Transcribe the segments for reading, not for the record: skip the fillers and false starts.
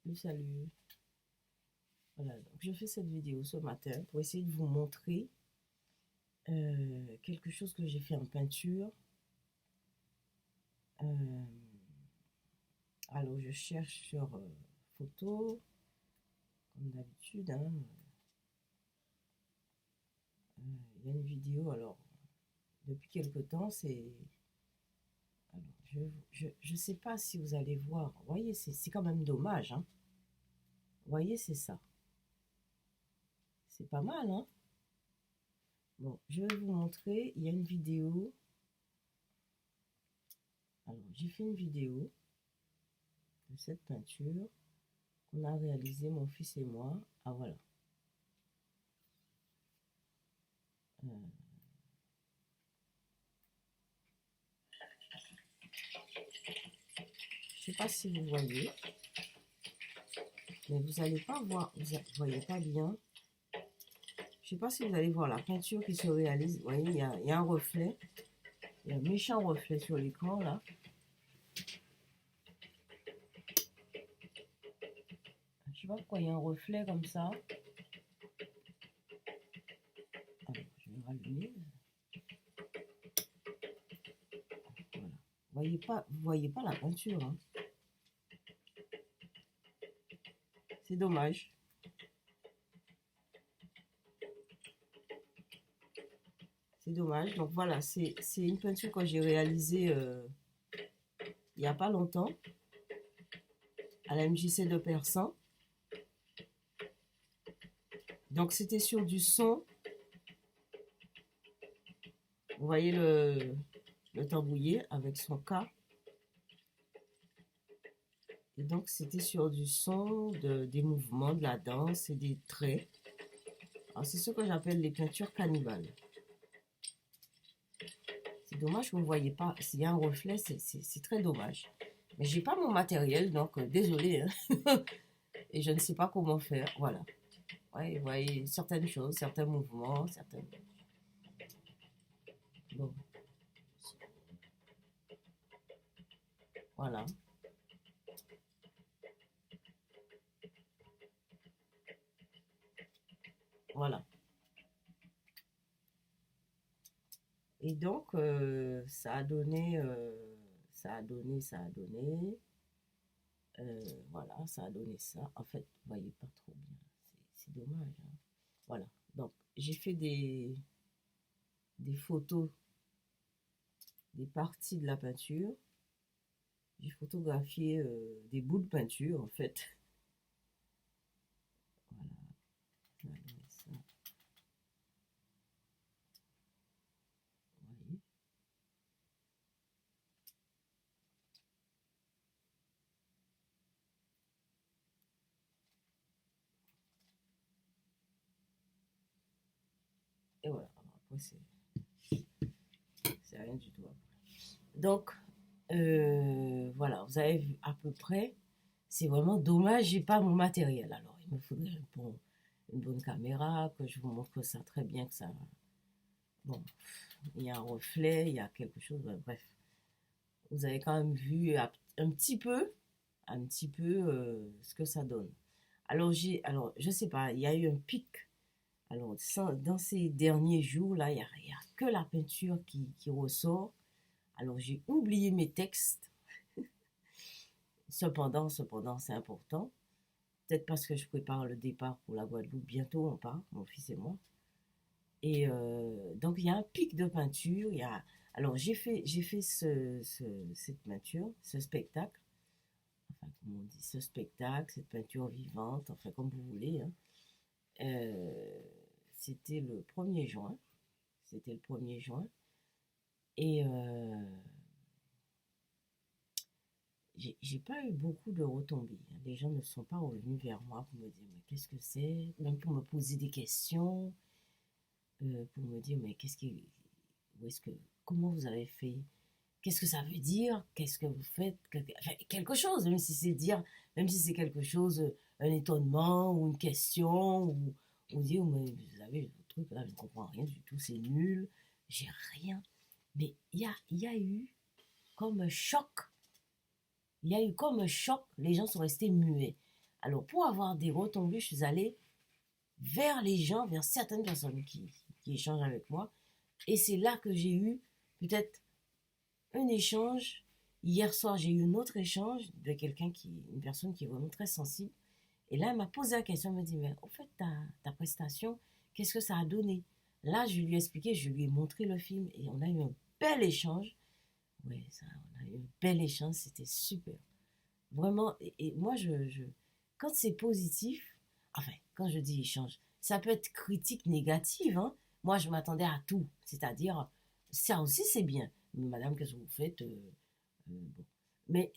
Salut. Voilà, donc je fais cette vidéo ce matin pour essayer de vous montrer quelque chose que j'ai fait en peinture. Euh, alors je cherche sur photo, comme d'habitude, hein. Il y a une vidéo, alors depuis quelque temps, c'est... Alors, je sais pas si vous allez voir. Vous voyez, c'est quand même dommage, hein. Vous voyez, c'est ça. C'est pas mal, hein. Bon, je vais vous montrer. Il y a une vidéo. Alors, j'ai fait une vidéo de cette peinture qu'on a réalisée, mon fils et moi. Ah, voilà. Euh, je sais pas si vous voyez, mais vous allez pas voir, vous voyez pas bien. Je sais pas si vous allez voir la peinture qui se réalise. Vous voyez, il y a un reflet. Il y a un méchant reflet sur l'écran, là. Je sais pas pourquoi il y a un reflet comme ça. Alors, je vais rallumer. Voilà. Vous voyez pas la peinture, hein. C'est dommage. C'est dommage. Donc voilà, c'est une peinture que j'ai réalisée il n'y a pas longtemps à la MJC de Persan. Donc c'était sur du son. Vous voyez le tambouiller avec son cas. Et donc c'était sur du son, des mouvements, de la danse et des traits. Alors c'est ce que j'appelle les peintures cannibales. C'est dommage que vous ne voyez pas. S'il y a un reflet, c'est très dommage. Mais j'ai pas mon matériel, donc désolé, hein. Et je ne sais pas comment faire. Voilà. Ouais, vous voyez certaines choses, certains mouvements, certaines... Bon, voilà. Voilà. Et donc, ça a donné, ça a donné. Voilà, ça a donné ça. En fait, vous voyez pas trop bien. C'est dommage, hein. Voilà. Donc, j'ai fait des photos des parties de la peinture. J'ai photographié des bouts de peinture, en fait. Voilà. Ça, vous voyez. Et voilà. Alors, après, c'est rien du tout. Donc, voilà, vous avez vu à peu près. C'est vraiment dommage, j'ai pas mon matériel. Alors, il me faudrait une bonne caméra, que je vous montre ça très bien, que ça... Bon, il y a un reflet, il y a quelque chose, bref. Vous avez quand même vu un petit peu ce que ça donne. Alors, je sais pas, il y a eu un pic. Alors, dans ces derniers jours, là, il y a que la peinture qui ressort. Alors, j'ai oublié mes textes. Cependant, c'est important. Peut-être parce que je prépare le départ pour la Guadeloupe. Bientôt, on part, mon fils et moi. Et donc, il y a un pic de peinture. Alors, j'ai fait cette peinture, ce spectacle. Enfin, comme on dit, ce spectacle, cette peinture vivante, enfin, comme vous voulez, hein. Euh, C'était le 1er juin. C'était le 1er juin. Et j'ai pas eu beaucoup de retombées, hein. Les gens ne sont pas revenus vers moi pour me dire, mais qu'est-ce que c'est? Même pour me poser des questions. Pour me dire, mais où est-ce que, comment vous avez fait? Qu'est-ce que ça veut dire? Qu'est-ce que vous faites? Enfin, quelque chose, même si c'est quelque chose, un étonnement ou une question, ou dire, mais vous savez, le truc là, je ne comprends rien du tout, c'est nul, j'ai rien. Mais il y a eu comme un choc. Il y a eu comme un choc, les gens sont restés muets. Alors, pour avoir des retombées, je suis allée vers les gens, vers certaines personnes qui échangent avec moi. Et c'est là que j'ai eu peut-être un échange. Hier soir, j'ai eu un autre échange de une personne qui est vraiment très sensible. Et là, elle m'a posé la question, elle m'a dit, mais au fait, ta prestation, qu'est-ce que ça a donné? Là, je lui ai expliqué, je lui ai montré le film et on a eu un bel échange. Oui, on a eu un bel échange, c'était super. Vraiment, et moi, quand c'est positif, enfin, quand je dis échange, ça peut être critique négative, hein. Moi, je m'attendais à tout, c'est-à-dire, ça aussi, c'est bien. Mais madame, qu'est-ce que vous faites? Bon. Mais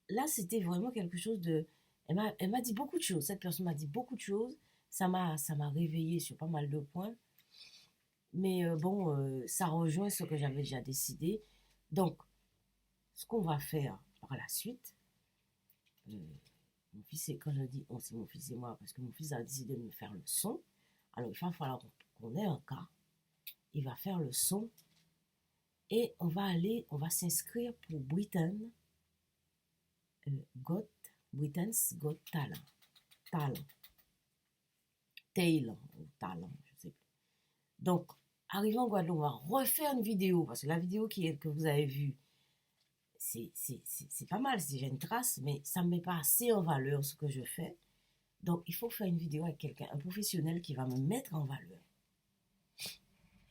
là, c'était vraiment quelque chose de... Elle m'a dit beaucoup de choses, cette personne m'a dit beaucoup de choses, ça m'a réveillée sur pas mal de points, mais bon, ça rejoint ce que j'avais déjà décidé. Donc, ce qu'on va faire par la suite, euh, mon fils, quand je dis on, c'est mon fils et moi, parce que mon fils a décidé de me faire le son. Alors, il va falloir qu'on ait un cas. Il va faire le son et on va s'inscrire pour Got, Britain's Got Talent. Talent. Talent, ou talent, je sais plus. Donc, arrivant en Guadeloupe, on va refaire une vidéo, parce que la vidéo que vous avez vue, c'est pas mal, c'est déjà une trace, mais ça ne met pas assez en valeur ce que je fais. Donc, il faut faire une vidéo avec quelqu'un, un professionnel qui va me mettre en valeur.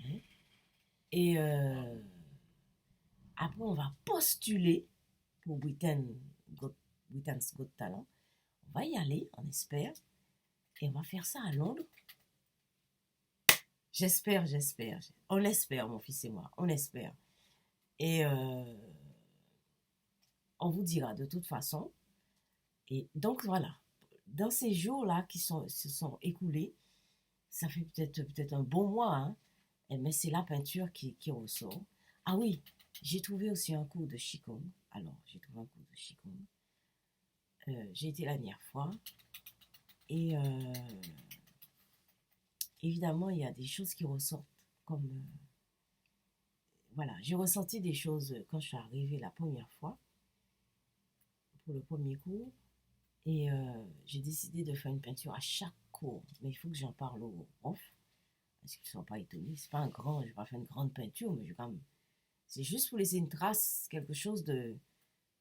Hein. Et après, on va postuler pour Britain's Got Talent. On va y aller, on espère. Et on va faire ça à Londres. J'espère. On espère, mon fils et moi. On espère. Et on vous dira de toute façon. Et donc, voilà. Dans ces jours-là se sont écoulés, ça fait peut-être un bon mois, hein, mais c'est la peinture qui ressort. Ah oui, j'ai trouvé aussi un cours de Qigong. Alors, j'ai trouvé un cours de Qigong. J'ai été la dernière fois. Et évidemment, il y a des choses qui ressortent. Comme, voilà, j'ai ressenti des choses quand je suis arrivée la première fois, pour le premier cours. Et j'ai décidé de faire une peinture à chaque cours. Mais il faut que j'en parle au prof. Parce qu'ils ne sont pas étonnés. C'est pas je vais pas faire une grande peinture, mais c'est juste pour laisser une trace,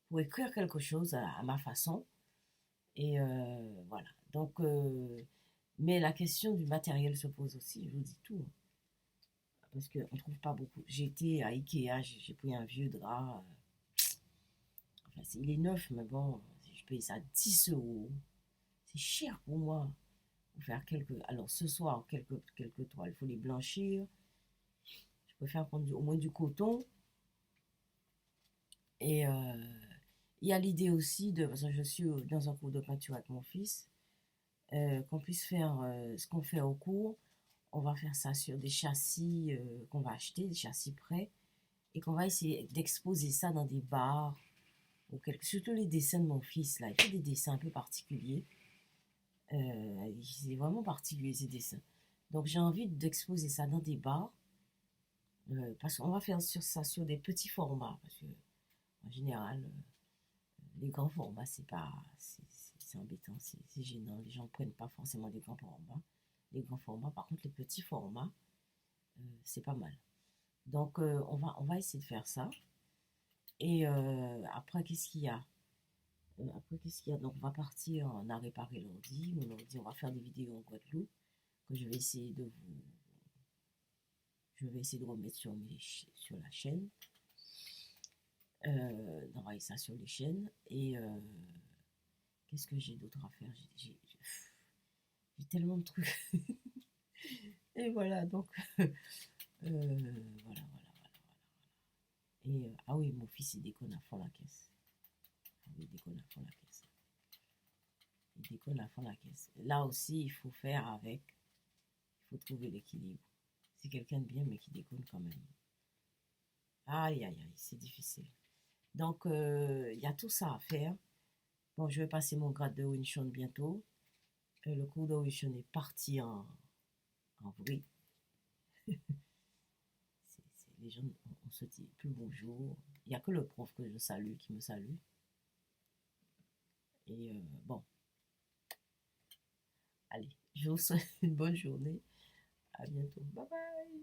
pour écrire quelque chose à ma façon. Et voilà. Donc, mais la question du matériel se pose aussi, je vous dis tout. Parce qu'on ne trouve pas beaucoup. J'ai été à Ikea, j'ai pris un vieux drap. Enfin, il est neuf, mais bon, je paye ça 10 euros. C'est cher pour moi. Pour faire alors ce soir, quelques toiles, il faut les blanchir. Je préfère prendre au moins du coton. Et il y a l'idée aussi parce que je suis dans un cours de peinture avec mon fils, qu'on puisse faire ce qu'on fait au cours. On va faire ça sur des châssis qu'on va acheter, des châssis prêts, et qu'on va essayer d'exposer ça dans des bars, surtout les dessins de mon fils, là. Il fait des dessins un peu particuliers. C'est vraiment particulier, ces dessins. Donc j'ai envie d'exposer ça dans des bars, parce qu'on va faire ça sur des petits formats, parce que en général, les grands formats, c'est embêtant, c'est gênant. Les gens ne prennent pas forcément les grands formats. Les grands formats, par contre, les petits formats, c'est pas mal. Donc, on va essayer de faire ça. Et après, qu'est-ce qu'il y a? Donc, on va partir, on a réparé l'ordi. Mon ordi, on va faire des vidéos en Guadeloupe que je vais essayer de remettre sur la chaîne. D'envoyer ça sur les chaînes. Et qu'est-ce que j'ai d'autre à faire? J'ai tellement de trucs. Et voilà, donc, voilà. Et, ah oui, mon fils, il déconne à fond la caisse. Ah oui, il déconne à fond la caisse. Il déconne à fond la caisse. Là aussi, il faut faire avec. Il faut trouver l'équilibre. C'est quelqu'un de bien, mais qui déconne quand même. Aïe, aïe, aïe, c'est difficile. Donc, il y a tout ça à faire. Bon, je vais passer mon grade de Wing Chun bientôt. Le cours de Wing Chun est parti en vrille. Les gens, on se dit plus bonjour. Il n'y a que le prof que je salue qui me salue. Et bon, Je vous souhaite une bonne journée. À bientôt. Bye bye.